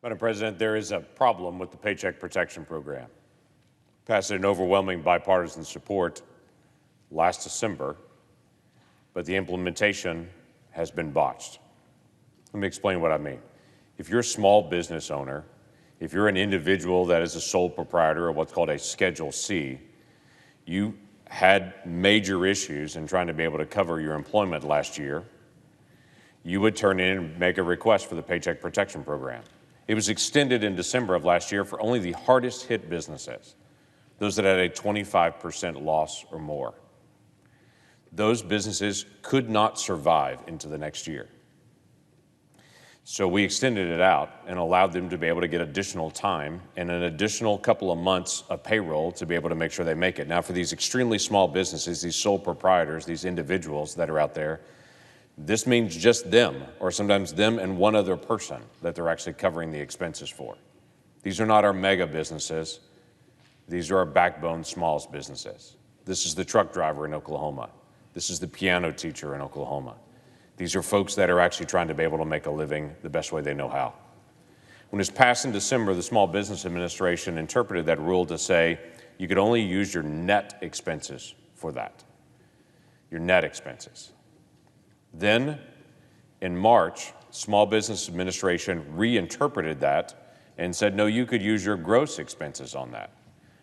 Madam President, there is a problem with the Paycheck Protection Program. Passed an overwhelming bipartisan support last December, but the implementation has been botched. Let me explain what I mean. If you're a small business owner, if you're an individual that is a sole proprietor or what's called a Schedule C, you had major issues in trying to be able to cover your employment last year, you would turn in and make a request for the Paycheck Protection Program. It was extended in December of last year for only the hardest hit businesses, those that had a 25% loss or more. Those businesses could not survive into the next year. So we extended it out and allowed them to be able to get additional time and an additional couple of months of payroll to be able to make sure they make it. Now, for these extremely small businesses, these sole proprietors, these individuals that are out there, this means just them, or sometimes them and one other person that they're actually covering the expenses for. These are not our mega businesses. These are our backbone smallest businesses. This is the truck driver in Oklahoma. This is the piano teacher in Oklahoma. These are folks that are actually trying to be able to make a living the best way they know how. When it was passed in December, the Small Business Administration interpreted that rule to say you could only use your net expenses for that, your net expenses. Then, in March, Small Business Administration reinterpreted that and said, no, you could use your gross expenses on that.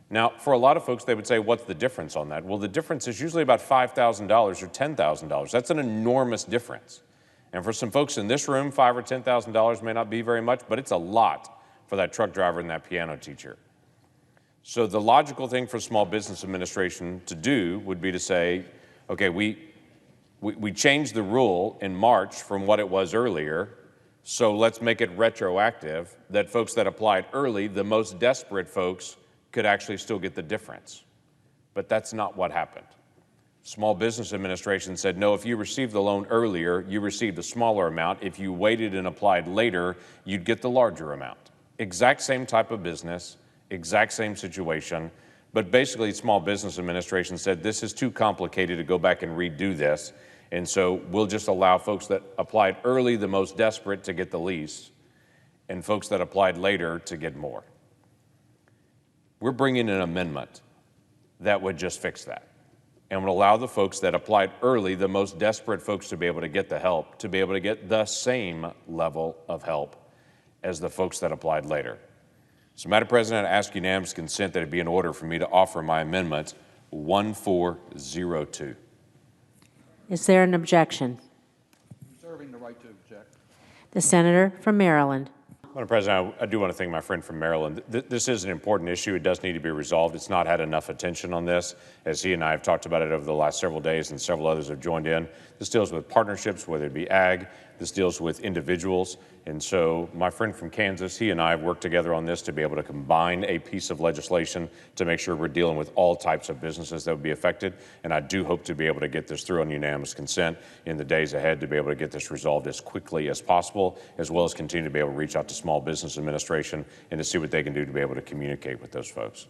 Now, for a lot of folks, they would say, what's the difference on that? Well, the difference is usually about $5,000 or $10,000. That's an enormous difference. And for some folks in this room, $5,000 or $10,000 may not be very much, but it's a lot for that truck driver and that piano teacher. So the logical thing for Small Business Administration to do would be to say, okay, we changed the rule in March from what it was earlier, so let's make it retroactive that folks that applied early, the most desperate folks, could actually still get the difference. But that's not what happened. Small Business Administration said, no, if you received the loan earlier, you received a smaller amount. If you waited and applied later, you'd get the larger amount. Exact same type of business, exact same situation, but basically Small Business Administration said, this is too complicated to go back and redo this, and so we'll just allow folks that applied early, the most desperate, to get the least, and folks that applied later to get more. We're bringing an amendment that would just fix that and would allow the folks that applied early, the most desperate folks, to be able to get the help, to be able to get the same level of help as the folks that applied later. So, Madam President, I ask unanimous consent that it be in order for me to offer my amendment 1402. Is there an objection? Reserving the right to object. The senator from Maryland. Madam President, I do want to thank my friend from Maryland. This is an important issue. It does need to be resolved. It's not had enough attention on this, as he and I have talked about it over the last several days, and several others have joined in. This deals with partnerships, whether it be ag. This deals with individuals. And so my friend from Kansas, he and I have worked together on this to be able to combine a piece of legislation to make sure we're dealing with all types of businesses that would be affected. And I do hope to be able to get this through on unanimous consent in the days ahead to be able to get this resolved as quickly as possible, as well as continue to be able to reach out to Small Business Administration and to see what they can do to be able to communicate with those folks.